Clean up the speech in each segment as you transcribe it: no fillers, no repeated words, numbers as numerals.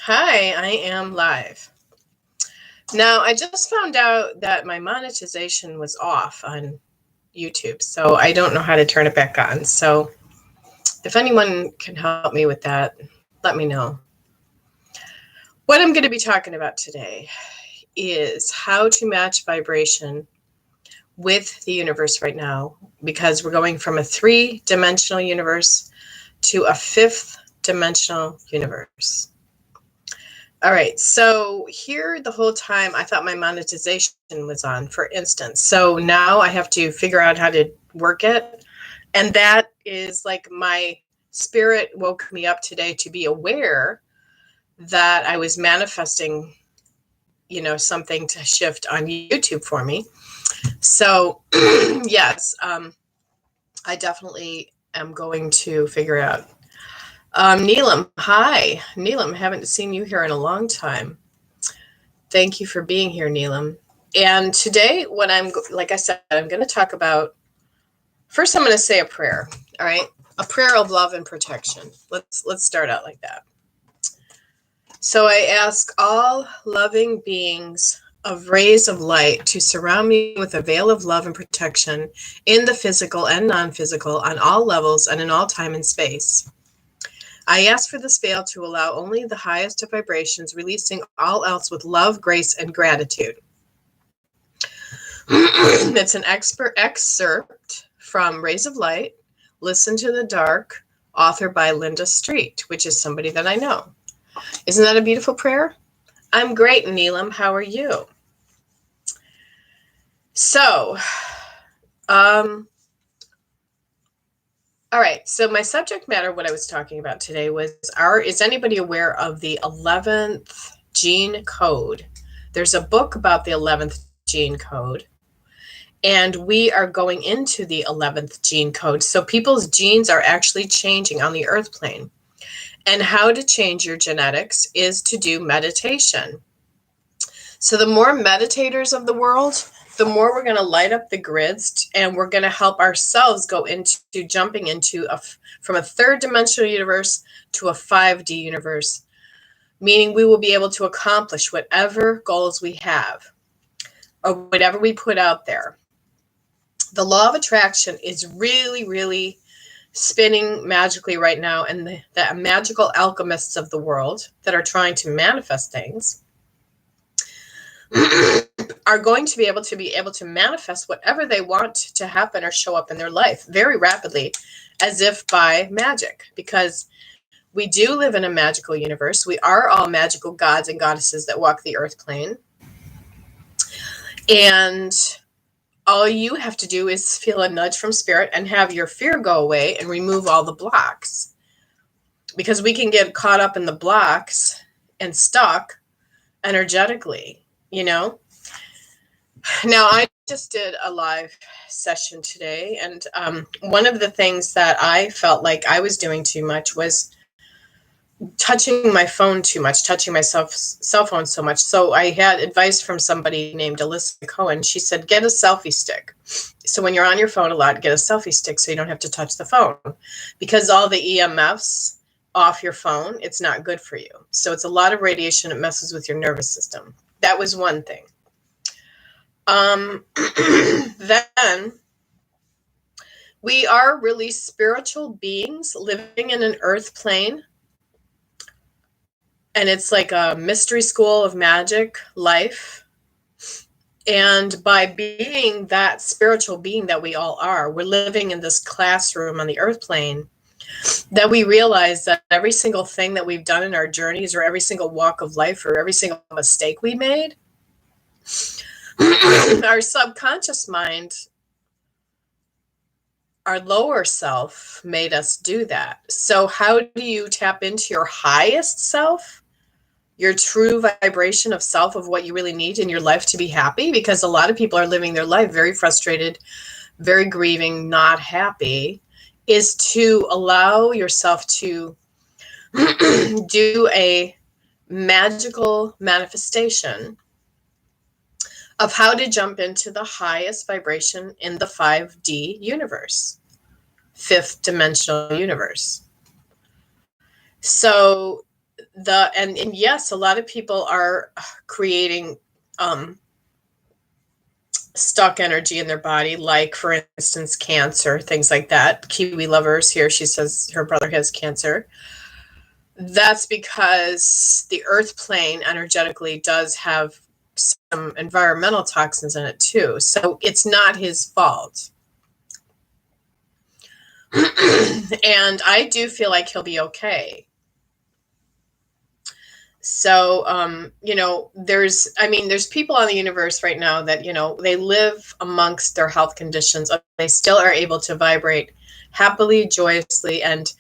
Hi, I am live. Now, I just found out that my monetization was off on YouTube, so I don't know how to turn it back on. So, if anyone can help me with that, let me know. What I'm going to be talking about today is how to match vibration with the universe right now, because we're going from a 3-dimensional universe to a 5th-dimensional universe. All right, so here the whole time I thought my monetization was on, for instance. So now I have to figure out how to work it. And that is like my spirit woke me up today to be aware that I was manifesting, something to shift on YouTube for me. So, yes, I definitely am going to figure out. Neelam, hi. Neelam, haven't seen you here in a long time. Thank you for being here, Neelam. And today, like I said, I'm going to talk about, first I'm going to say a prayer, all right? A prayer of love and protection. Let's start out like that. So I ask all loving beings of rays of light to surround me with a veil of love and protection in the physical and non-physical on all levels and in all time and space. I ask for this veil to allow only the highest of vibrations, releasing all else with love, grace, and gratitude. It's an excerpt from Rays of Light, Listen to the Dark, authored by Linda Street, which is somebody that I know. Isn't that a beautiful prayer? I'm great, Neelam. How are you? So, all right. So my subject matter, what I was talking about today was, is anybody aware of the 11th gene code? There's a book about the 11th gene code. And we are going into the 11th gene code. So people's genes are actually changing on the earth plane. And how to change your genetics is to do meditation. So the more meditators of the world, the more we're going to light up the grids, and we're going to help ourselves go into jumping into from a 3rd-dimensional universe to a 5D universe, meaning we will be able to accomplish whatever goals we have or whatever we put out there. The law of attraction is really, really spinning magically right now, and the magical alchemists of the world that are trying to manifest things are going to be able to manifest whatever they want to happen or show up in their life very rapidly, as if by magic, because we do live in a magical universe. We are all magical gods and goddesses that walk the earth plane. And all you have to do is feel a nudge from spirit and have your fear go away and remove all the blocks. Because we can get caught up in the blocks and stuck energetically, Now, I just did a live session today, and one of the things that I felt like I was doing too much was touching my phone too much, touching my cell phone so much. So I had advice from somebody named Alyssa Cohen. She said, get a selfie stick. So when you're on your phone a lot, get a selfie stick so you don't have to touch the phone, because all the EMFs off your phone, it's not good for you. So it's a lot of radiation. It messes with your nervous system. That was one thing. Then we are really spiritual beings living in an earth plane. And it's like a mystery school of magic life. And by being that spiritual being that we all are, we're living in this classroom on the earth plane, that we realize that every single thing that we've done in our journeys, or every single walk of life, or every single mistake we made, our subconscious mind, our lower self made us do that. So how do you tap into your highest self? Your true vibration of self, of what you really need in your life to be happy? Because a lot of people are living their life very frustrated, very grieving, not happy, is to allow yourself to do a magical manifestation of how to jump into the highest vibration in the 5D universe, 5th dimensional universe. So and yes, a lot of people are creating stuck energy in their body, like for instance cancer, things like that. Kiwi Lovers here, she says her brother has cancer. That's because the earth plane energetically does have some environmental toxins in it too, so it's not his fault. And I do feel like he'll be okay. So, there's people on the universe right now that, they live amongst their health conditions. They still are able to vibrate happily, joyously, and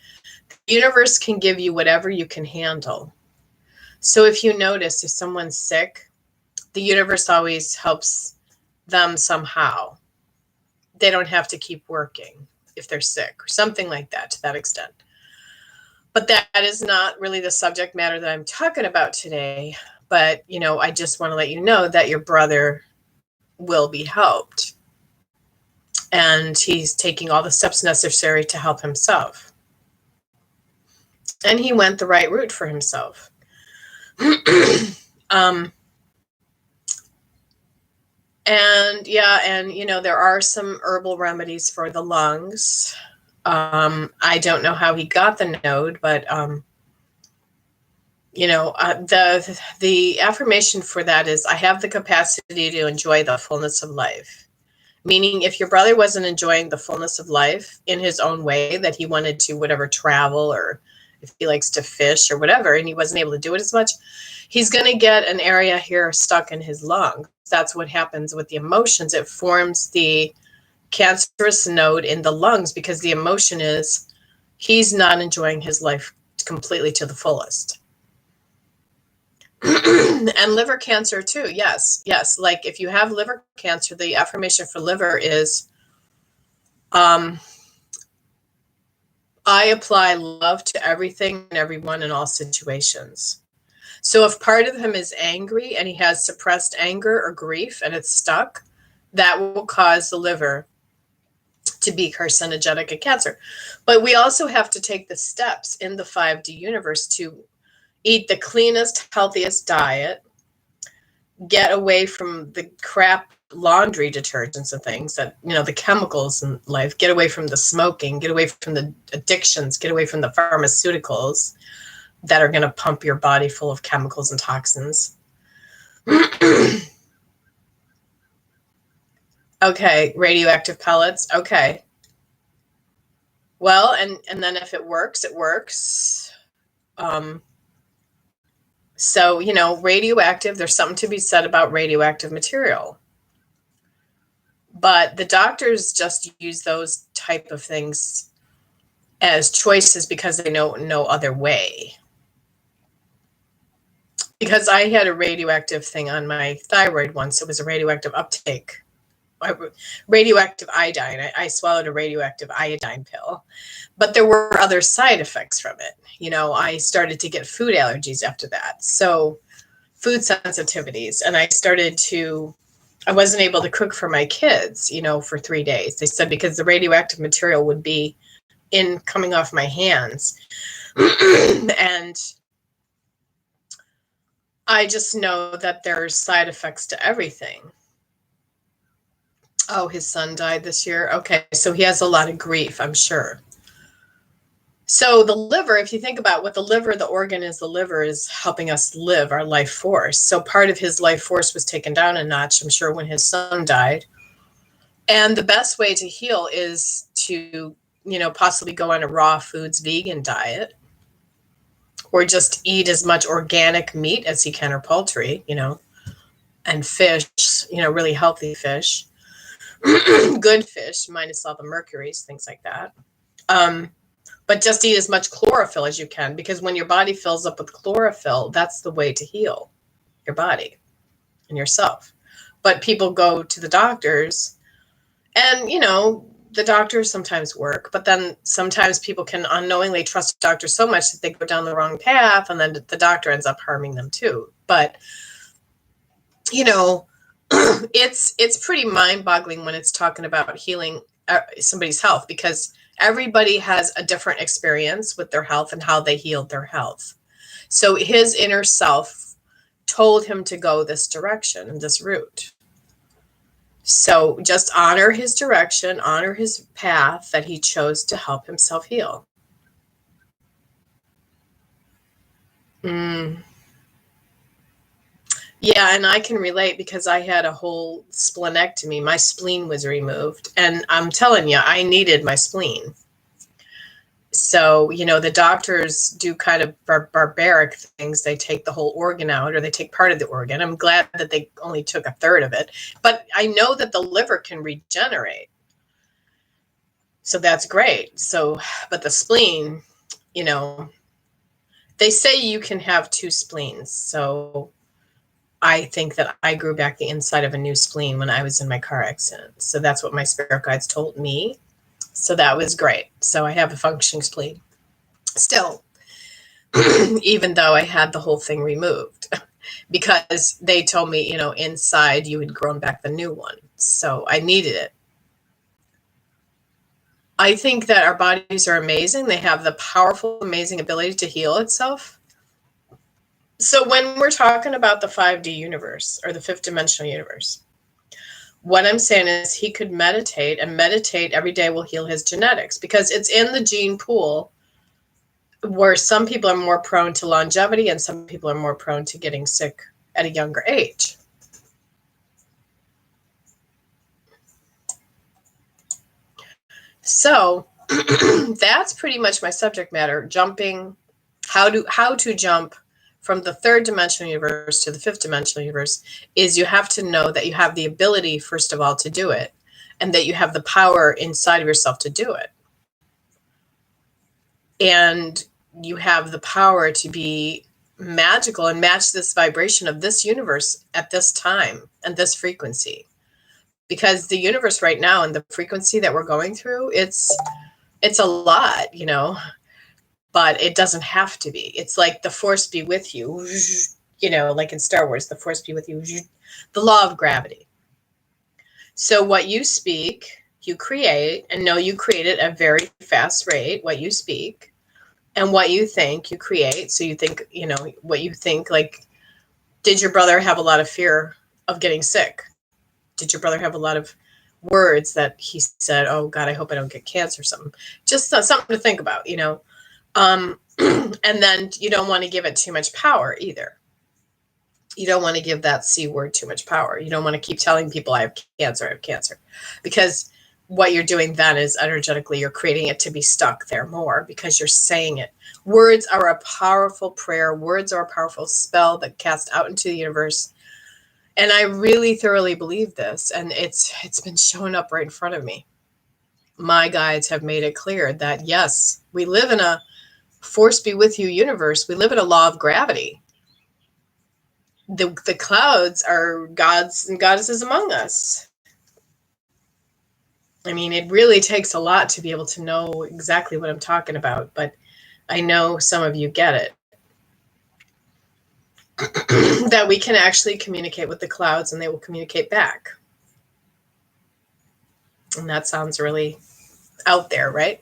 the universe can give you whatever you can handle. So if you notice, if someone's sick, the universe always helps them somehow. They don't have to keep working if they're sick or something like that, to that extent. But that is not really the subject matter that I'm talking about today. But, I just want to let you know that your brother will be helped. And he's taking all the steps necessary to help himself. And he went the right route for himself. There are some herbal remedies for the lungs. I don't know how he got the node, but the affirmation for that is, I have the capacity to enjoy the fullness of life. Meaning, if your brother wasn't enjoying the fullness of life in his own way, that he wanted to travel, or if he likes to fish or whatever, and he wasn't able to do it as much, he's going to get an area here stuck in his lungs. That's what happens with the emotions. It forms the cancerous node in the lungs because the emotion is he's not enjoying his life completely to the fullest. And liver cancer too. Yes. Like if you have liver cancer, the affirmation for liver is, I apply love to everything and everyone in all situations. So if part of him is angry and he has suppressed anger or grief and it's stuck, that will cause the liver to be carcinogenic and cancer. But we also have to take the steps in the 5D universe to eat the cleanest, healthiest diet, get away from the crap laundry detergents and things that, the chemicals in life, get away from the smoking, get away from the addictions, get away from the pharmaceuticals that are going to pump your body full of chemicals and toxins. Okay, radioactive pellets. Okay. Well, and then if it works, it works. So, radioactive, there's something to be said about radioactive material. But the doctors just use those type of things as choices because they know no other way. Because I had a radioactive thing on my thyroid once. It was a radioactive uptake. Radioactive iodine. I swallowed a radioactive iodine pill. But there were other side effects from it. I started to get food allergies after that. So food sensitivities. And I wasn't able to cook for my kids, for 3 days. They said because the radioactive material would be coming off my hands. And I just know that there's side effects to everything. Oh, his son died this year. Okay, so he has a lot of grief, I'm sure. So the liver, if you think about what the liver, the organ is, the liver is helping us live our life force. So part of his life force was taken down a notch, I'm sure, when his son died. And the best way to heal is to, possibly go on a raw foods vegan diet, or just eat as much organic meat as he can, or poultry, and fish, really healthy fish, good fish, minus all the mercuries, things like that. But just eat as much chlorophyll as you can, because when your body fills up with chlorophyll, that's the way to heal your body and yourself. But people go to the doctors and, the doctors sometimes work, but then sometimes people can unknowingly trust a doctor so much that they go down the wrong path, and then the doctor ends up harming them too. But, it's pretty mind-boggling when it's talking about healing somebody's health, because everybody has a different experience with their health and how they healed their health. So his inner self told him to go this direction, this route. So just honor his direction, honor his path that he chose to help himself heal. Yeah, and I can relate because I had a whole splenectomy. My spleen was removed, and I'm telling you, I needed my spleen. So, the doctors do kind of barbaric things. They take the whole organ out, or they take part of the organ. I'm glad that they only took a third of it. But I know that the liver can regenerate. So that's great. So, but the spleen, they say you can have 2 spleens. So I think that I grew back the inside of a new spleen when I was in my car accident. So that's what my spirit guides told me. So that was great. So I have a functioning spleen still, even though I had the whole thing removed, because they told me, inside you had grown back the new one. So I needed it. I think that our bodies are amazing. They have the powerful, amazing ability to heal itself. So when we're talking about the 5D universe or the 5th dimensional universe, what I'm saying is he could meditate, and meditate every day will heal his genetics, because it's in the gene pool where some people are more prone to longevity and some people are more prone to getting sick at a younger age. So that's pretty much my subject matter, jumping, how to jump from the 3rd dimensional universe to the 5th dimensional universe is you have to know that you have the ability, first of all, to do it, and that you have the power inside of yourself to do it. And you have the power to be magical and match this vibration of this universe at this time and this frequency. Because the universe right now and the frequency that we're going through, it's a lot, but it doesn't have to be. It's like the force be with you, like in Star Wars, the force be with you, the law of gravity. So what you speak, you create, and know you create it at a very fast rate, what you speak, and what you think, you create. So you think, what you think, like, did your brother have a lot of fear of getting sick? Did your brother have a lot of words that he said, oh God, I hope I don't get cancer or something? Just something to think about, and then you don't want to give it too much power either. You don't want to give that C word too much power. You don't want to keep telling people I have cancer, because what you're doing then is energetically you're creating it to be stuck there more because you're saying it. Words are a powerful prayer. Words are a powerful spell that cast out into the universe. And I really thoroughly believe this, and it's been showing up right in front of me. My guides have made it clear that, yes, we live in a force be with you universe. We live in a law of gravity. The clouds are gods and goddesses among us. I mean, it really takes a lot to be able to know exactly what I'm talking about, but I know some of you get it. That we can actually communicate with the clouds and they will communicate back. And that sounds really out there, right?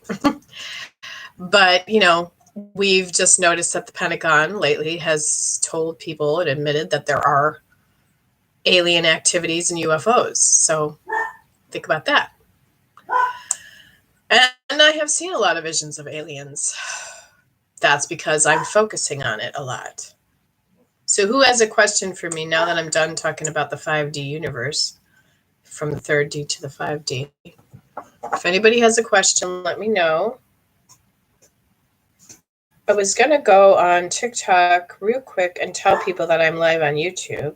But, we've just noticed that the Pentagon lately has told people and admitted that there are alien activities and UFOs. So think about that. And I have seen a lot of visions of aliens. That's because I'm focusing on it a lot. So who has a question for me now that I'm done talking about the 5D universe, from the 3rd D to the 5D? If anybody has a question, let me know. I was going to go on TikTok real quick and tell people that I'm live on YouTube.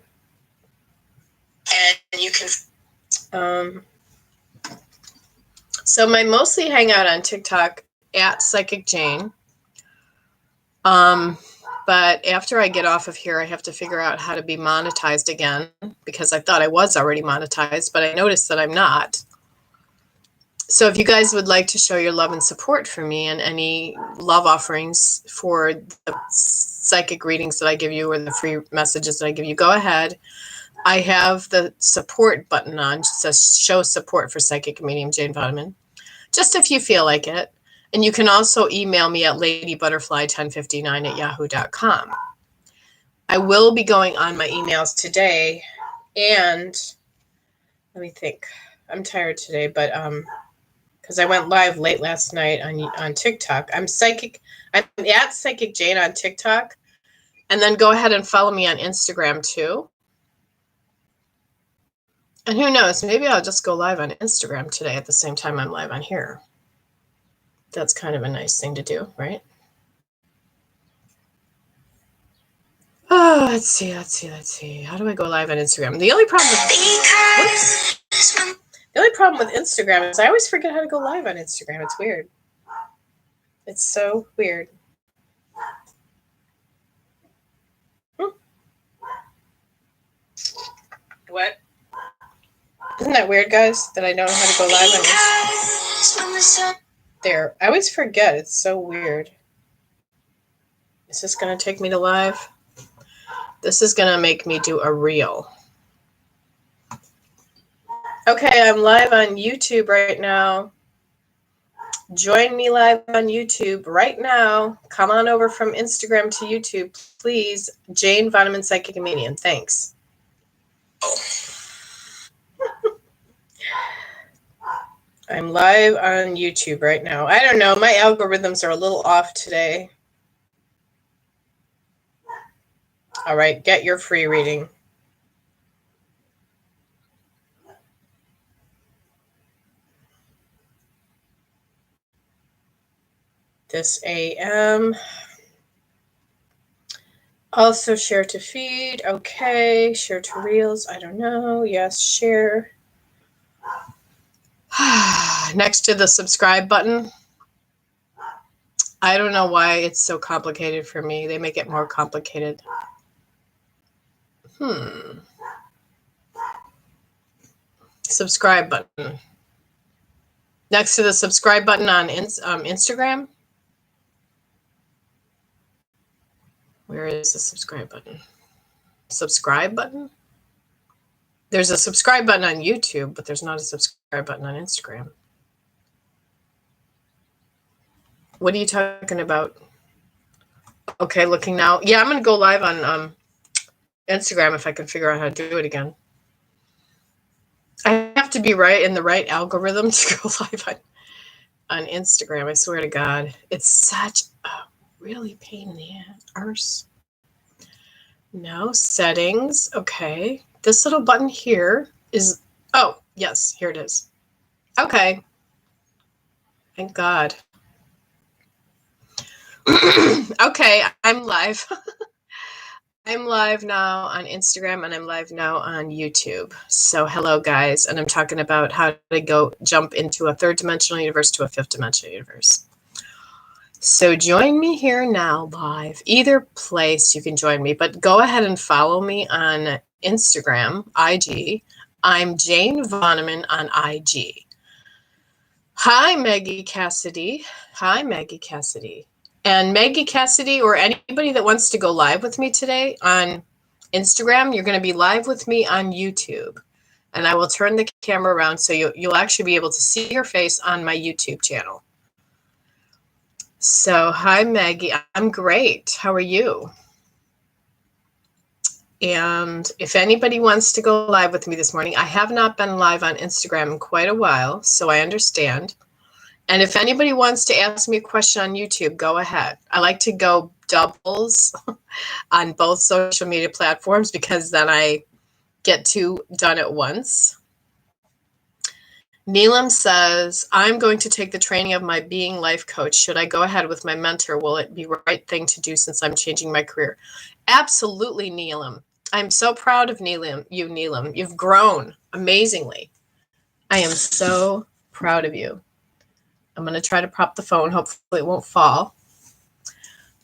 And you can... So I mostly hang out on TikTok at Psychic Jane. But after I get off of here, I have to figure out how to be monetized again, because I thought I was already monetized, but I noticed that I'm not. So if you guys would like to show your love and support for me and any love offerings for the psychic readings that I give you or the free messages that I give you, go ahead. I have the support button on. It says show support for Psychic Medium Jane Voneman. Just if you feel like it. And you can also email me at ladybutterfly1059@yahoo.com. I will be going on my emails today, and let me think. I'm tired today, but because I went live late last night on TikTok. I'm at Psychic Jane on TikTok, and then go ahead and follow me on Instagram too. And who knows, maybe I'll just go live on Instagram today at the same time I'm live on here. That's kind of a nice thing to do, right? Oh, let's see. How do I go live on Instagram? The only problem with Instagram is I always forget how to go live on Instagram. It's weird. It's so weird. What? Isn't that weird, guys, that I don't know how to go live on Instagram? There. I always forget. It's so weird. Is this going to take me to live? This is going to make me do a reel. Okay, I'm live on YouTube right now. Join me live on YouTube right now. Come on over from Instagram to YouTube, please. Jane Voneman, Psychic and Medium. Thanks. I'm live on YouTube right now. I don't know. My algorithms are a little off today. All right, get your free reading. This AM. Also share to feed. Okay. Share to reels. I don't know. Yes, share. Next to the subscribe button. I don't know why it's so complicated for me. They make it more complicated. Subscribe button. Next to the subscribe button on Instagram. Where is the subscribe button? Subscribe button? There's a subscribe button on YouTube, but there's not a subscribe button on Instagram. What are you talking about? Okay, looking now. Yeah, I'm going to go live on Instagram if I can figure out how to do it again. I have to be right in the right algorithm to go live on Instagram. I swear to God. It's such a really pain in the arse. No, settings. Okay. This little button here is, oh, yes, here it is. Okay. Thank God. Okay, I'm live. I'm live now on Instagram and I'm live now on YouTube. So hello, guys. And I'm talking about how to jump into a third dimensional universe to a fifth dimensional universe. So join me here now live. Either place you can join me, but go ahead and follow me on Instagram, IG. I'm Jane Voneman on IG. Hi, Maggie Cassidy. Hi, Maggie Cassidy. And Maggie Cassidy or anybody that wants to go live with me today on Instagram, you're going to be live with me on YouTube. And I will turn the camera around so you'll actually be able to see your face on my YouTube channel. So, hi, Maggie. I'm great. How are you? And if anybody wants to go live with me this morning, I have not been live on Instagram in quite a while, so I understand. And if anybody wants to ask me a question on YouTube, go ahead. I like to go doubles on both social media platforms because then I get two done at once. Neelam says, I'm going to take the training of my being life coach. Should I go ahead with my mentor? Will it be the right thing to do since I'm changing my career? Absolutely, Neelam. I'm so proud of Neelam. You've grown amazingly. I am so proud of you. I'm going to try to prop the phone. Hopefully it won't fall.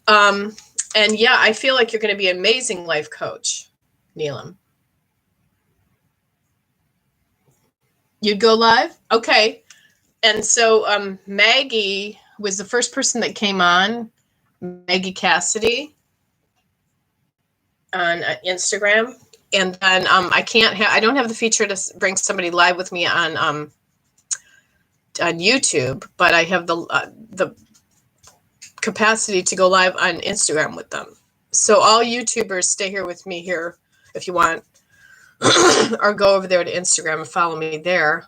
And yeah, I feel like you're going to be an amazing life coach, Neelam. You'd go live? Okay. And so Maggie was the first person that came on, Maggie Cassidy on Instagram. And then I don't have the feature to bring somebody live with me on YouTube, but I have the capacity to go live on Instagram with them. So all YouTubers, stay here with me here if you want, or go over there to Instagram and follow me there.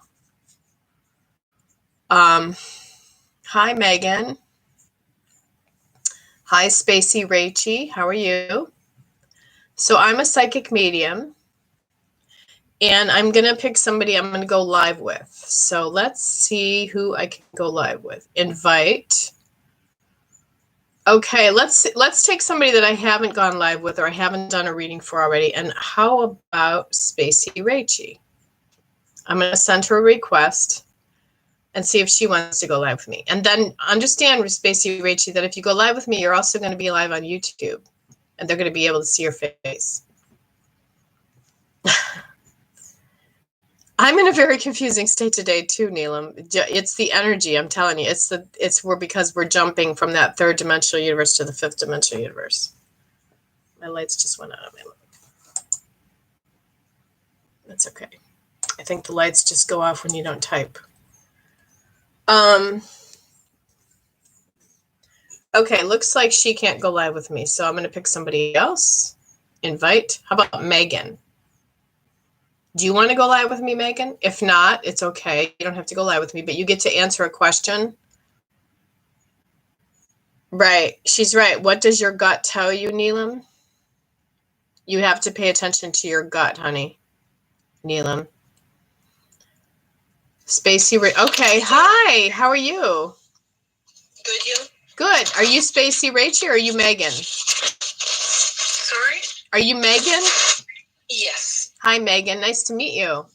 Hi, Megan. Hi, Spacey Rachie. How are you? So I'm a psychic medium, and I'm going to pick somebody I'm going to go live with. So let's see who I can go live with. Invite. Okay, let's take somebody that I haven't gone live with or I haven't done a reading for already. And how about Spacey Rachie? I'm going to send her a request and see if she wants to go live with me. And then understand, Spacey Rachie, that if you go live with me, you're also going to be live on YouTube. And they're going to be able to see your face. I'm in a very confusing state today too, Neelam. It's the energy, I'm telling you. Because we're jumping from that third dimensional universe to the fifth dimensional universe. My lights just went out. That's okay. I think the lights just go off when you don't type. Okay, looks like she can't go live with me, so I'm going to pick somebody else. Invite. How about Megan? Do you want to go live with me, Megan? If not, it's okay. You don't have to go live with me, but you get to answer a question. Right. She's right. What does your gut tell you, Neelam? You have to pay attention to your gut, honey. Neelam. Spacey. Okay. Hi. How are you? Good, you? Good. Are you Spacey Rachie or are you Megan? Sorry? Are you Megan? Yes. Hi, Megan. Nice to meet you.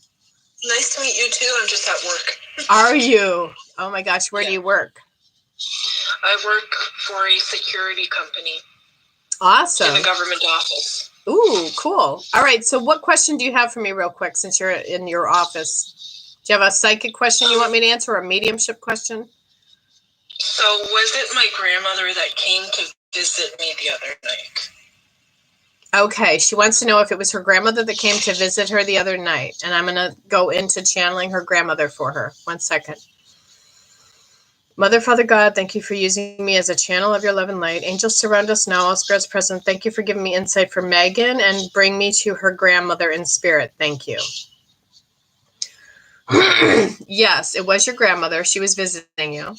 Nice to meet you, too. I'm just at work. Are you? Oh, my gosh. Where do you work? I work for a security company. Awesome. In a government office. Ooh, cool. All right. So what question do you have for me real quick since you're in your office? Do you have a psychic question you want me to answer or a mediumship question? So was it my grandmother that came to visit me the other night? Okay. She wants to know if it was her grandmother that came to visit her the other night. And I'm going to go into channeling her grandmother for her. 1 second. Mother, Father God, thank you for using me as a channel of your love and light. Angels surround us now, all spirits present. Thank you for giving me insight for Megan and bring me to her grandmother in spirit. Thank you. Yes, it was your grandmother. She was visiting you.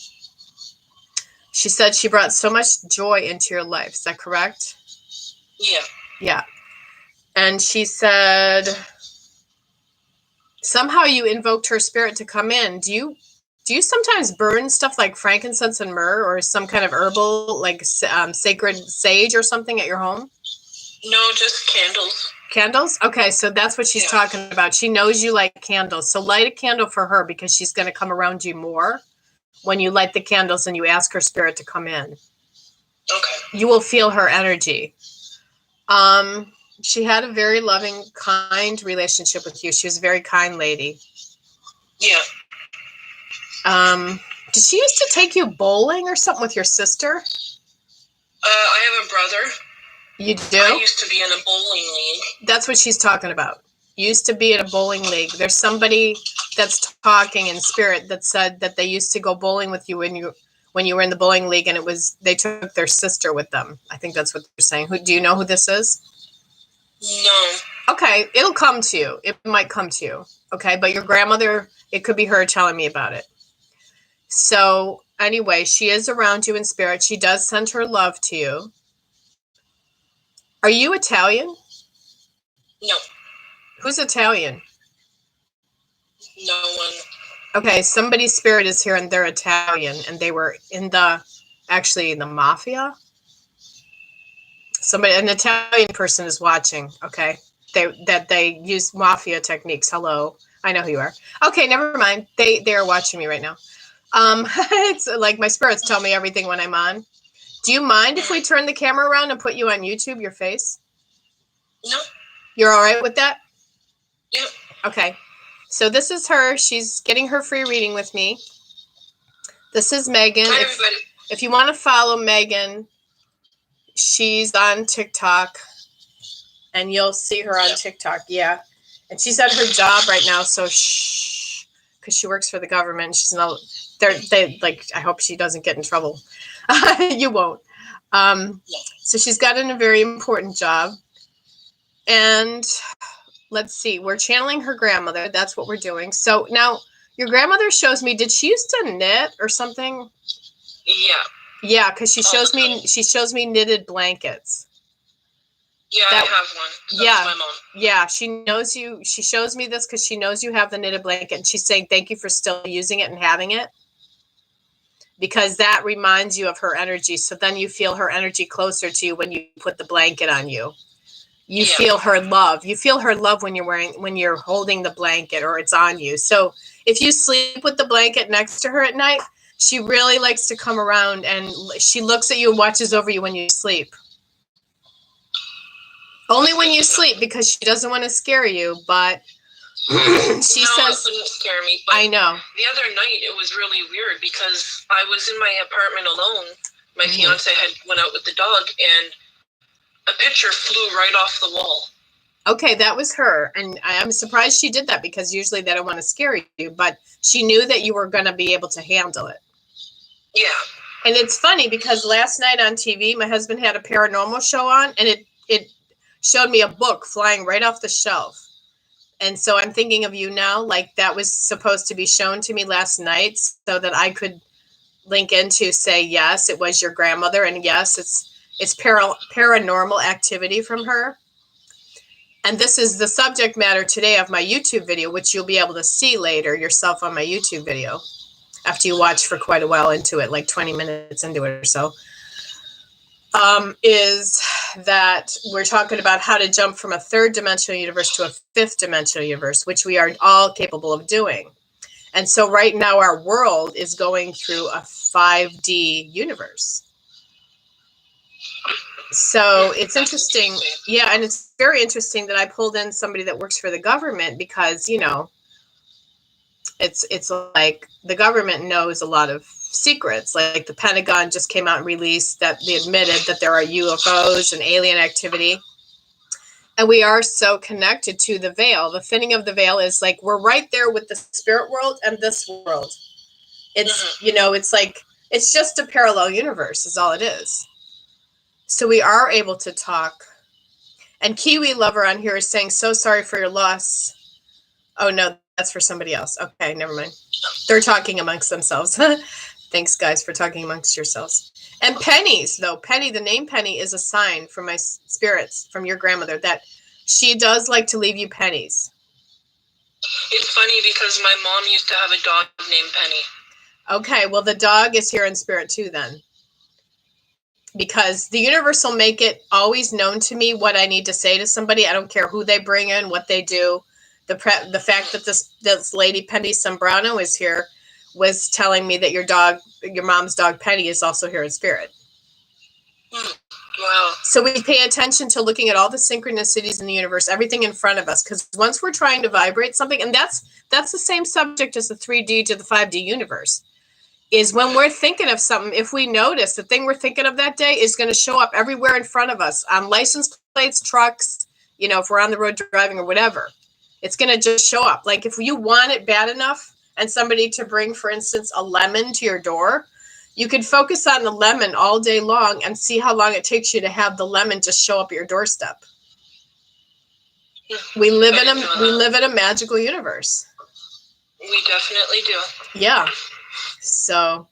She said she brought so much joy into your life. Is that correct? Yeah. Yeah. And she said somehow you invoked her spirit to come in. Do you sometimes burn stuff like frankincense and myrrh or some kind of herbal, like sacred sage or something at your home? No, just candles. Candles? Okay, so that's what she's talking about. She knows you like candles. So light a candle for her because she's going to come around you more when you light the candles and you ask her spirit to come in. Okay. You will feel her energy. She had a very loving, kind relationship with you. She was a very kind lady. Yeah. Did she used to take you bowling or something with your sister? I have a brother. You do? I used to be in a bowling league. That's what she's talking about. Used to be in a bowling league. There's somebody that's talking in spirit that said that they used to go bowling with you when you were in the bowling league, and they took their sister with them. I think that's what they're saying. Do you know who this is? No. Okay, it'll come to you. It might come to you. Okay, but your grandmother, it could be her telling me about it. So anyway, she is around you in spirit. She does send her love to you. Are you Italian? No. Who's Italian? No one. Okay, somebody's spirit is here and they're Italian and they were in the mafia. An Italian person is watching, okay? They use mafia techniques. Hello. I know who you are. Okay, never mind. They are watching me right now. It's like my spirits tell me everything when I'm on. Do you mind if we turn the camera around and put you on YouTube, your face? No. You're all right with that? Yep. Okay. So this is her. She's getting her free reading with me. This is Megan. Hi, everybody. If you want to follow Megan, she's on TikTok. And you'll see her on TikTok. Yeah. And she's at her job right now, so shh. Because she works for the government. She's not. I hope she doesn't get in trouble. You won't. So she's gotten a very important job. And let's see, we're channeling her grandmother. That's what we're doing. So now your grandmother shows me, did she used to knit or something? Yeah. Yeah, because she shows me knitted blankets. Yeah, I have one. That's my mom. Yeah, she knows you. She shows me this because she knows you have the knitted blanket, and she's saying thank you for still using it and having it, because that reminds you of her energy. So then you feel her energy closer to you when you put the blanket on you. You feel her love. You feel her love when you're holding the blanket or it's on you. So if you sleep with the blanket next to her at night, she really likes to come around and she looks at you and watches over you when you sleep. Only when you sleep, because she doesn't want to scare you, but she says, it wouldn't scare me. But I know. The other night it was really weird because I was in my apartment alone. My fiance had went out with the dog, and a picture flew right off the wall. Okay, that was her, and I'm surprised she did that because usually they don't want to scare you, but she knew that you were going to be able to handle it. Yeah. And it's funny because last night on TV, my husband had a paranormal show on, and it showed me a book flying right off the shelf. And so I'm thinking of you now, like that was supposed to be shown to me last night so that I could link into say, yes, it was your grandmother. And yes, it's paranormal activity from her. And this is the subject matter today of my YouTube video, which you'll be able to see later yourself on my YouTube video after you watch for quite a while into it, like 20 minutes into it or so. Is that we're talking about how to jump from a third dimensional universe to a fifth dimensional universe, which we are all capable of doing. And so right now our world is going through a 5D universe. So it's interesting. Yeah, and it's very interesting that I pulled in somebody that works for the government because, you know, it's like the government knows a lot of secrets. Like the Pentagon just came out and released that they admitted that there are UFOs and alien activity. And we are so connected to the veil. The thinning of the veil is like we're right there with the spirit world and this world. It's, you know, it's like it's just a parallel universe is all it is. So we are able to talk. And Kiwi Lover on here is saying, so sorry for your loss. Oh, no, that's for somebody else. Okay, never mind. They're talking amongst themselves. Thanks, guys, for talking amongst yourselves. And pennies, though. Penny, the name Penny is a sign from my spirits, from your grandmother, that she does like to leave you pennies. It's funny because my mom used to have a dog named Penny. Okay, well, the dog is here in spirit, too, then. Because the universe will make it always known to me what I need to say to somebody. I don't care who they bring in, what they do. The fact that this lady Penny Sombrano is here was telling me that your mom's dog Penny is also here in spirit. Wow. So we pay attention to looking at all the synchronicities in the universe, everything in front of us, because once we're trying to vibrate something, and that's the same subject as the 3D to the 5D universe, is when we're thinking of something, if we notice the thing we're thinking of that day is going to show up everywhere in front of us on license plates, trucks, you know, if we're on the road driving or whatever, it's going to just show up. Like if you want it bad enough and somebody to bring, for instance, a lemon to your door, you could focus on the lemon all day long and see how long it takes you to have the lemon just show up at your doorstep. We live in a magical universe. We definitely do. Yeah. So,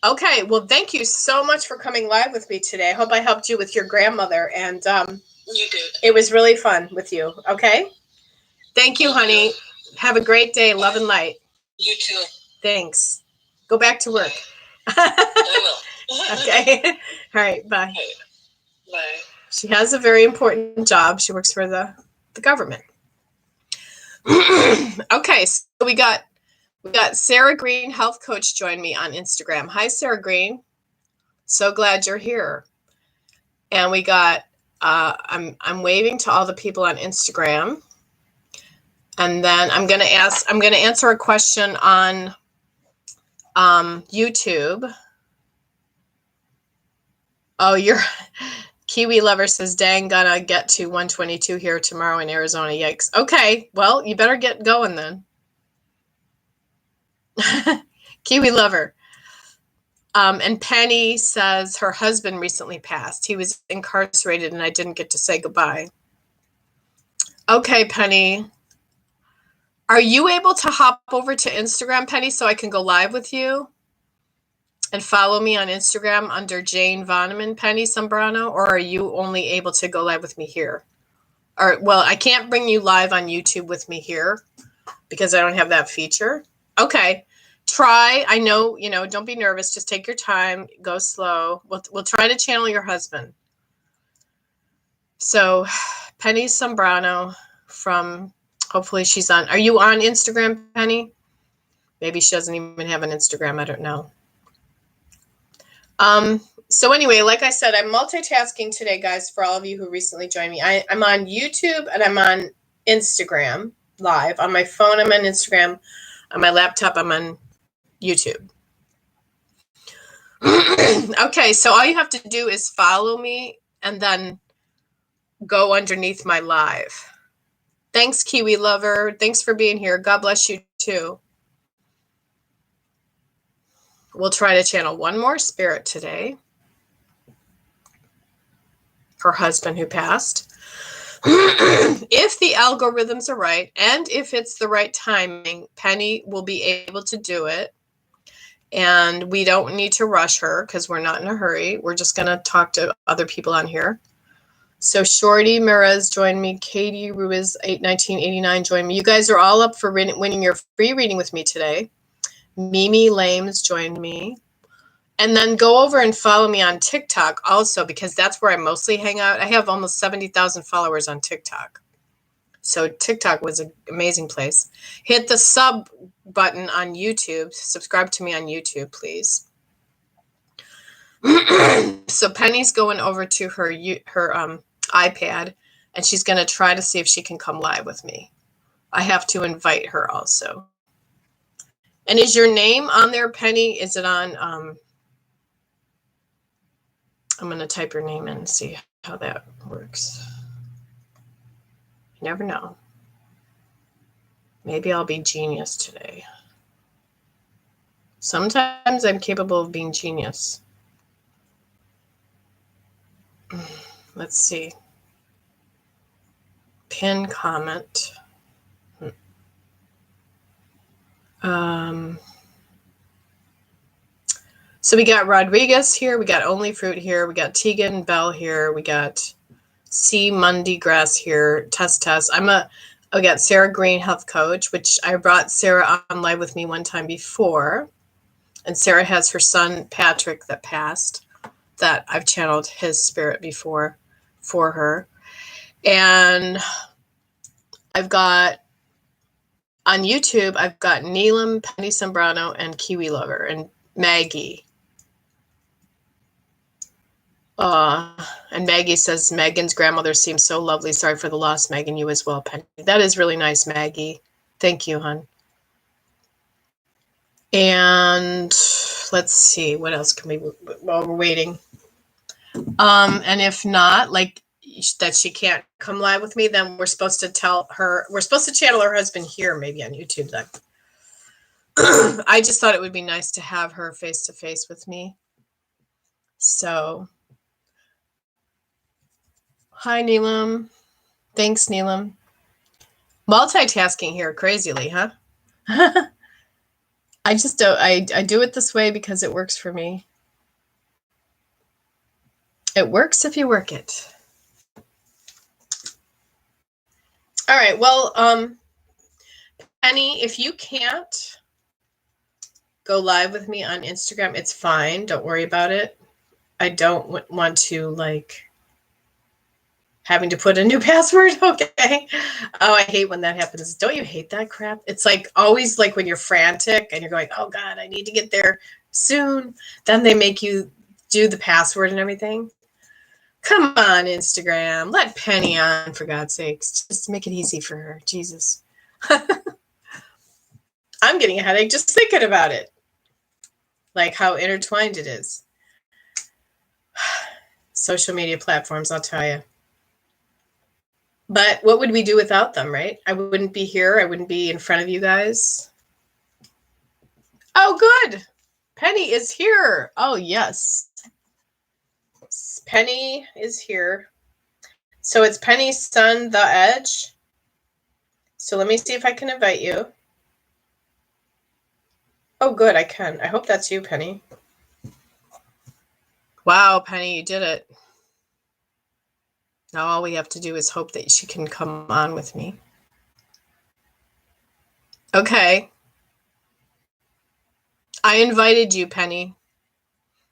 okay. Well, thank you so much for coming live with me today. I hope I helped you with your grandmother. And you did. It was really fun with you. Okay. Thank you, honey. Have a great day. Love and light. You too. Thanks. Go back to work. I will. Okay. All right. Bye. Bye. She has a very important job. She works for the government. Okay. So we got Sarah Green, health coach, join me on Instagram. Hi, Sarah Green. So glad you're here. And we got I'm waving to all the people on Instagram. And then I'm going to answer a question on YouTube. Oh, your Kiwi Lover says, dang, gonna get to 122 here tomorrow in Arizona. Yikes. Okay, well, you better get going then. Kiwi Lover. And Penny says her husband recently passed. He was incarcerated and I didn't get to say goodbye. Okay, Penny. Are you able to hop over to Instagram, Penny, so I can go live with you? And follow me on Instagram under Jane Voneman, Penny Sombrano, or are you only able to go live with me here? Or, well, I can't bring you live on YouTube with me here because I don't have that feature. Okay. Try. I know, don't be nervous. Just take your time. Go slow. We'll try to channel your husband. So, Penny Sombrano from, hopefully she's on. Are you on Instagram, Penny? Maybe she doesn't even have an Instagram. I don't know. So anyway, like I said, I'm multitasking today, guys, for all of you who recently joined me. I'm on YouTube and I'm on Instagram live. On my phone, I'm on Instagram. On my laptop, I'm on YouTube. Okay, so all you have to do is follow me and then go underneath my live. Thanks, Kiwi Lover. Thanks for being here. God bless you, too. We'll try to channel one more spirit today. Her husband who passed. If the algorithms are right and if it's the right timing, Penny will be able to do it. And we don't need to rush her because we're not in a hurry. We're just going to talk to other people on here. So Shorty Mirez joined me. Katie Ruiz 1989 joined me. You guys are all up for winning your free reading with me today. Mimi Lames joined me. And then go over and follow me on TikTok also because that's where I mostly hang out. I have almost 70,000 followers on TikTok. So TikTok was an amazing place. Hit the sub button on YouTube. Subscribe to me on YouTube, please. So Penny's going over to her iPad, and she's going to try to see if she can come live with me. I have to invite her also. And is your name on there, Penny? Is it on... I'm going to type your name in and see how that works. You never know. Maybe I'll be genius today. Sometimes I'm capable of being genius. Let's see. Pin comment. So we got Rodriguez here. We got Only Fruit here. We got Tegan Bell here. We got C. Mundy Grass here. Test. I got Sarah Green, health coach, which I brought Sarah on live with me one time before. And Sarah has her son, Patrick, that passed, that I've channeled his spirit before for her. And I've got, on YouTube, I've got Neelam, Penny Sombrano, and Kiwi Lover, and Maggie. And Maggie says, Megan's grandmother seems so lovely. Sorry for the loss, Megan. You as well, Penny. That is really nice, Maggie. Thank you, hon. And let's see, what else can we, while we're waiting. And if not, like that she can't come live with me, then we're supposed to tell her, we're supposed to channel her husband here, maybe on YouTube then. I just thought it would be nice to have her face to face with me. So, hi, Neelam. Thanks, Neelam. Multitasking here crazily, huh? I just don't, I do it this way because it works for me. It works if you work it. All right, well, Penny, if you can't go live with me on Instagram, it's fine. Don't worry about it. I don't want to, like, having to put a new password, okay? Oh, I hate when that happens. Don't you hate that crap? It's like always like when you're frantic and you're going, oh, God, I need to get there soon. Then they make you do the password and everything. Come on, Instagram. Let Penny on, for God's sakes. Just make it easy for her. Jesus. I'm getting a headache just thinking about it. Like how intertwined it is. Social media platforms, I'll tell you. But what would we do without them, right? I wouldn't be here. I wouldn't be in front of you guys. Oh, good. Penny is here. Oh, yes. Penny is here. So it's Penny's son, The Edge. So let me see if I can invite you. Oh, good, I can. I hope that's you, Penny. Wow, Penny, you did it. Now all we have to do is hope that she can come on with me. Okay. I invited you, Penny.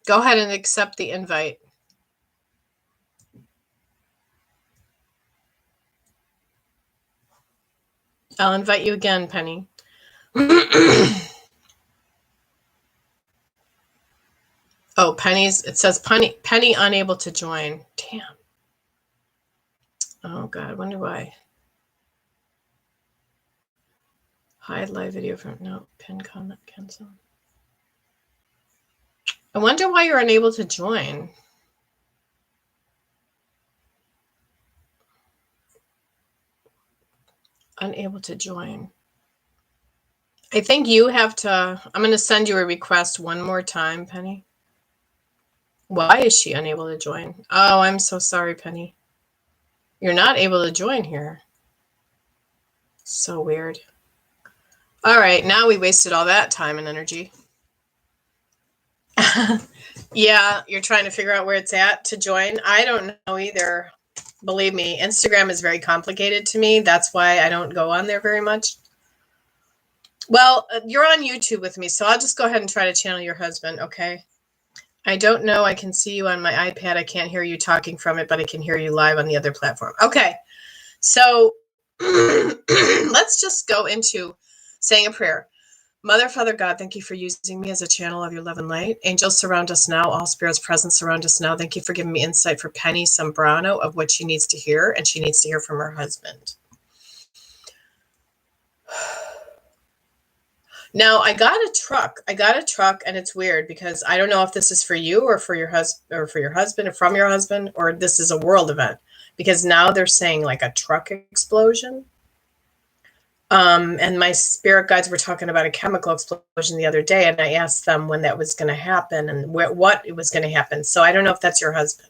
Go ahead and accept the invite. I'll invite you again, Penny. Oh, it says Penny unable to join. Damn. Oh, God, I wonder why. Hide live video from, no, pin comment, cancel. I wonder why you're unable to join. Unable to join. I think you have to, I'm going to send you a request one more time, Penny. Why is she unable to join? Oh, I'm so sorry, Penny. You're not able to join here. So weird. All right, now we wasted all that time and energy. Yeah, you're trying to figure out where it's at to join. I don't know either. Believe me, Instagram is very complicated to me. That's why I don't go on there very much. Well, you're on YouTube with me, so I'll just go ahead and try to channel your husband, okay? I don't know. I can see you on my iPad. I can't hear you talking from it, but I can hear you live on the other platform. Okay, so let's just go into saying a prayer. Mother, Father God, thank you for using me as a channel of your love and light. Angels surround us now. All spirits present surround us now. Thank you for giving me insight for Penny Sombrano of what she needs to hear, and she needs to hear from her husband. Now, I got a truck, and it's weird because I don't know if this is for you or for your husband or from your husband, or this is a world event, because now they're saying like a truck explosion. And my spirit guides were talking about a chemical explosion the other day, and I asked them when that was going to happen and what it was going to happen. So I don't know if that's your husband.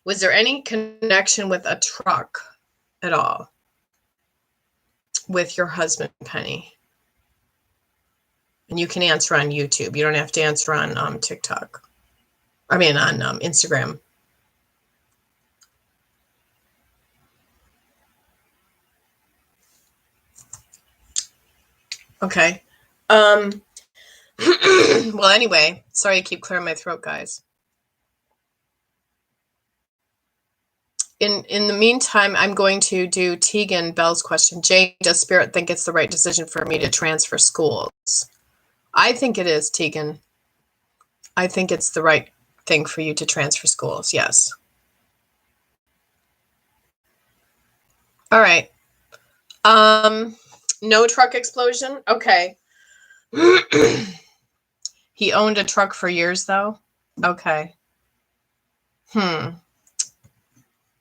Was there any connection with a truck at all with your husband, Penny? And you can answer on YouTube. You don't have to answer on TikTok. I mean, on Instagram. Okay. Well, anyway, sorry I keep clearing my throat, guys. In the meantime, I'm going to do Tegan Bell's question. Jane, does Spirit think it's the right decision for me to transfer schools? I think it is, Tegan. I think it's the right thing for you to transfer schools, yes. All right. No truck explosion? Okay. He owned a truck for years, though? Okay.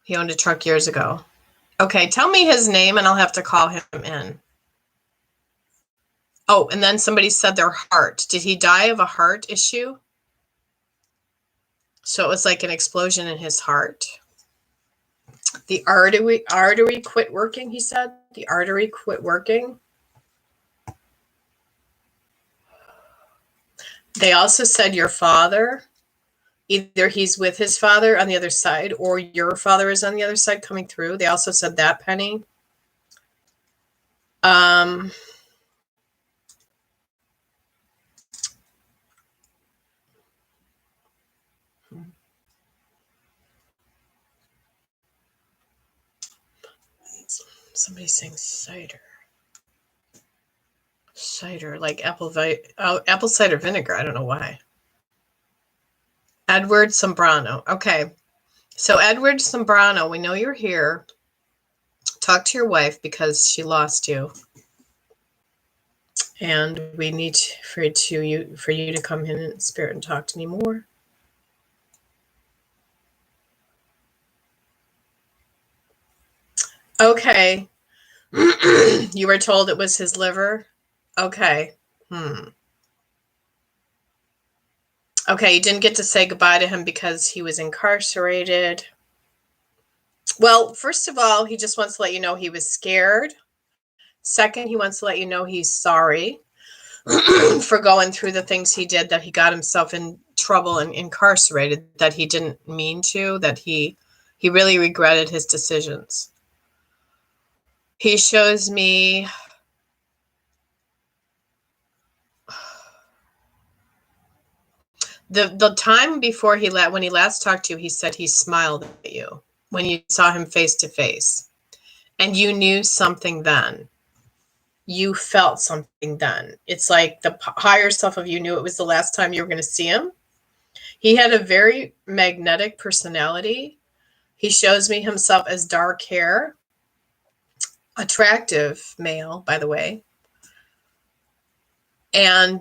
He owned a truck years ago. Okay, tell me his name and I'll have to call him in. Oh, and then somebody said their heart. Did he die of a heart issue? So it was like an explosion in his heart. The artery quit working, he said. The artery quit working. They also said your father, either he's with his father on the other side or your father is on the other side coming through. They also said that, Penny. Somebody's saying cider. Cider, like apple cider vinegar. I don't know why. Edward Sombrano. Okay. So Edward Sombrano, we know you're here. Talk to your wife because she lost you. And we need for you to come in spirit and talk to me more. Okay. You were told it was his liver? Okay. Okay, you didn't get to say goodbye to him because he was incarcerated. Well, first of all, he just wants to let you know he was scared. Second, he wants to let you know he's sorry for going through the things he did, that he got himself in trouble and incarcerated, that he didn't mean to, that he really regretted his decisions. He shows me the time before when he last talked to you, he said he smiled at you when you saw him face to face, and you knew something then. You felt something then. It's like the higher self of you knew it was the last time you were going to see him. He had a very magnetic personality. He shows me himself as dark hair, attractive male, by the way. And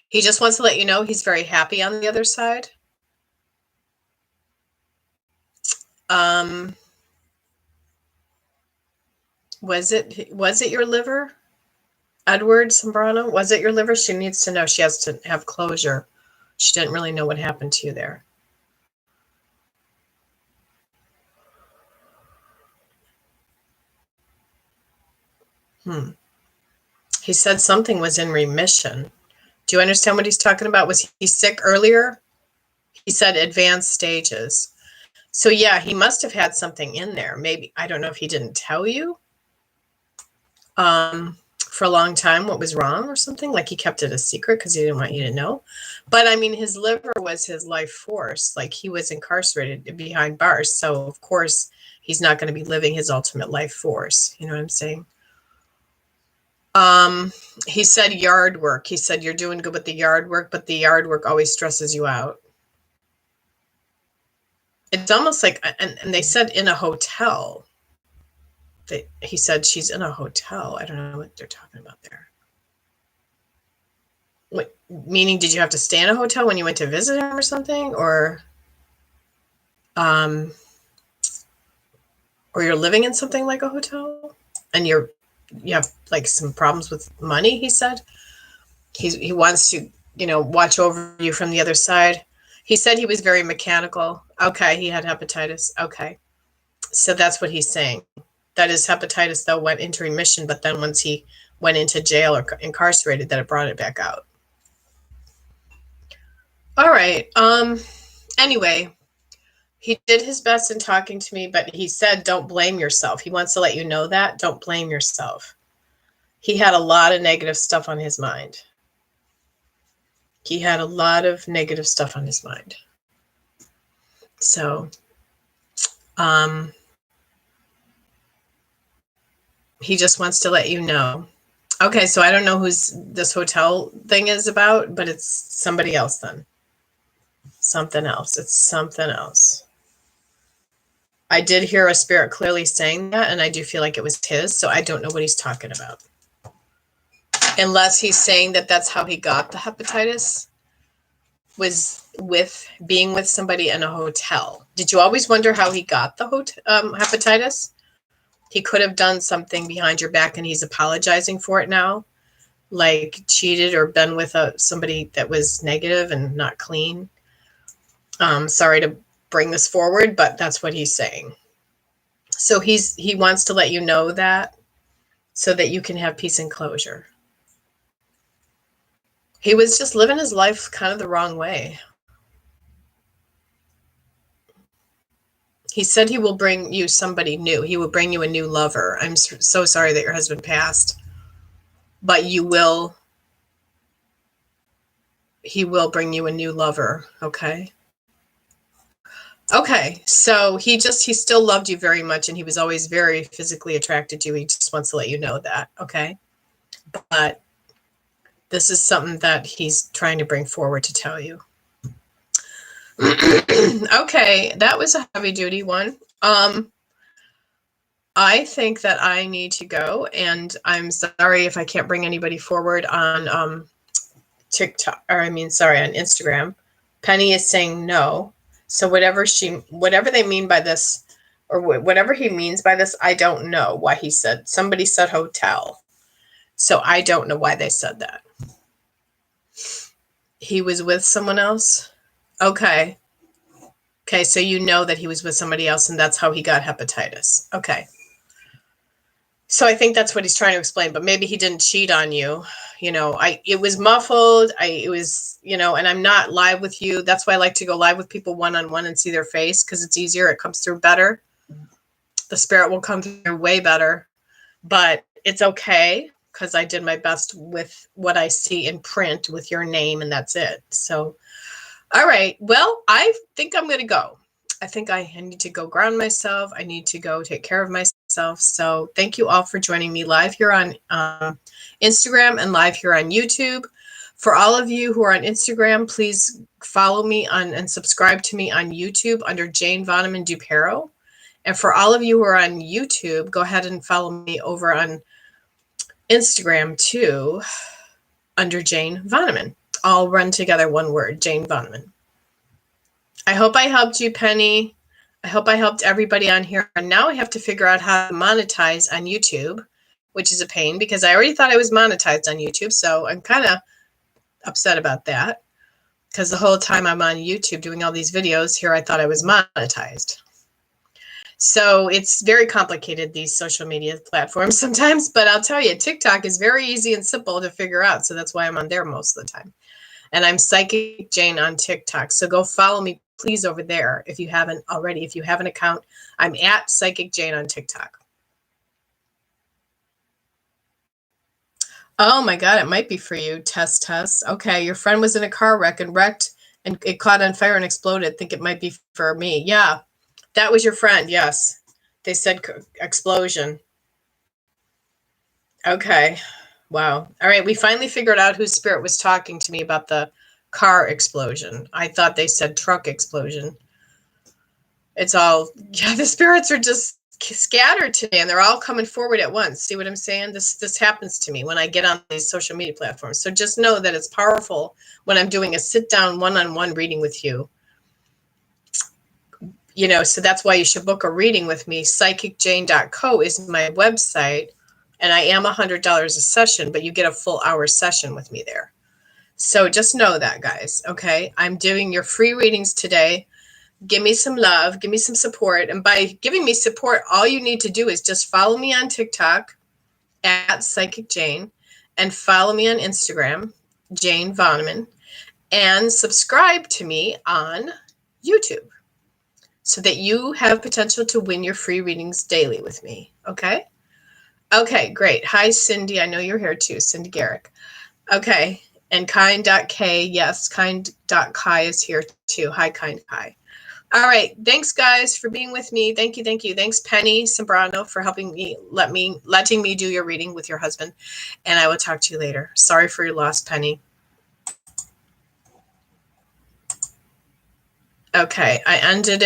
he just wants to let you know he's very happy on the other side. Was it your liver? Edward Sombrano, was it your liver? She needs to know. She has to have closure. She didn't really know what happened to you there. He said something was in remission. Do you understand what he's talking about? Was he sick earlier? He said advanced stages. So yeah, he must have had something in there. Maybe, I don't know if he didn't tell you for a long time what was wrong or something, like he kept it a secret because he didn't want you to know. But I mean, his liver was his life force. Like, he was incarcerated behind bars. So of course he's not going to be living his ultimate life force. You know what I'm saying? He said yard work. He said you're doing good with the yard work, but the yard work always stresses you out. It's almost like, and they said in a hotel. He said she's in a hotel. I don't know what they're talking about there. What, meaning, did you have to stay in a hotel when you went to visit him or something? Or you're living in something like a hotel and you have like some problems with money, he said. He wants to, watch over you from the other side. He said he was very mechanical. Okay, he had hepatitis. Okay. So that's what he's saying. That his hepatitis, though, went into remission, but then once he went into jail or incarcerated, that it brought it back out. All right. Anyway, he did his best in talking to me, but he said, don't blame yourself. He wants to let you know that. Don't blame yourself. He had a lot of negative stuff on his mind. He had a lot of negative stuff on his mind. So, he just wants to let you know. Okay, so I don't know who's this hotel thing is about, but it's somebody else then. Something else. It's something else. I did hear a spirit clearly saying that, and I do feel like it was his, so I don't know what he's talking about. Unless he's saying that that's how he got the hepatitis, was with being with somebody in a hotel. Did you always wonder how he got the hepatitis? He could have done something behind your back and he's apologizing for it now, like cheated or been with somebody that was negative and not clean. Sorry to bring this forward, but that's what he's saying. So he wants to let you know that so that you can have peace and closure. He was just living his life kind of the wrong way. He said he will bring you somebody new. He will bring you a new lover. I'm so sorry that your husband passed, but he will bring you a new lover. Okay. Okay. So he still loved you very much, and he was always very physically attracted to you. He just wants to let you know that. Okay. But this is something that he's trying to bring forward to tell you. Okay, that was a heavy duty one. I think that I need to go, and I'm sorry if I can't bring anybody forward on TikTok, or on Instagram. Penny is saying no. So whatever they mean by this, or whatever he means by this, I don't know why he said. Somebody said hotel. So I don't know why they said that. He was with someone else? Okay. Okay, so you know that he was with somebody else and that's how he got hepatitis. Okay. So I think that's what he's trying to explain, but maybe he didn't cheat on you. It was muffled. And I'm not live with you. That's why I like to go live with people one-on-one and see their face, because it's easier. It comes through better. The spirit will come through way better, but it's okay because I did my best with what I see in print with your name, and that's it. So, all right. Well, I think I'm going to go. I think I need to go ground myself. I need to go take care of myself. So thank you all for joining me live here on Instagram and live here on YouTube. For all of you who are on Instagram, please follow me and subscribe to me on YouTube under Jane Voneman-DuPerow. And for all of you who are on YouTube, go ahead and follow me over on Instagram too under Jane Voneman. All run together, one word, Jane Voneman. I hope I helped you, Penny. I hope I helped everybody on here. And now I have to figure out how to monetize on YouTube, which is a pain because I already thought I was monetized on YouTube. So I'm kind of upset about that because the whole time I'm on YouTube doing all these videos here, I thought I was monetized. So it's very complicated, these social media platforms sometimes. But I'll tell you, TikTok is very easy and simple to figure out. So that's why I'm on there most of the time. And I'm Psychic Jane on TikTok. So go follow me, please, over there if you haven't already. If you have an account, I'm at Psychic Jane on TikTok. Oh my God, it might be for you. Test. Okay, your friend was in a car wreck and wrecked and it caught on fire and exploded. Think it might be for me. Yeah, that was your friend. Yes. They said explosion. Okay. Wow. All right. We finally figured out whose spirit was talking to me about the car explosion. I thought they said truck explosion. It's all, yeah, the spirits are just scattered today and they're all coming forward at once. See what I'm saying? This happens to me when I get on these social media platforms. So just know that it's powerful when I'm doing a sit down one-on-one reading with you. So that's why you should book a reading with me. PsychicJane.co is my website. And I am $100 a session, but you get a full hour session with me there. So just know that, guys. Okay. I'm doing your free readings today. Give me some love. Give me some support. And by giving me support, all you need to do is just follow me on TikTok at Psychic Jane and follow me on Instagram, Jane Voneman, and subscribe to me on YouTube so that you have potential to win your free readings daily with me. Okay. Okay, great. Hi, Cindy. I know you're here too, Cindy Garrick. Okay, and Kind.K. Yes, Kind.Kai is here too. Hi, Kind Kai. All right, thanks, guys, for being with me. Thank you. Thanks, Penny Sembrano, for helping me, letting me do your reading with your husband. And I will talk to you later. Sorry for your loss, Penny. Okay, I ended it.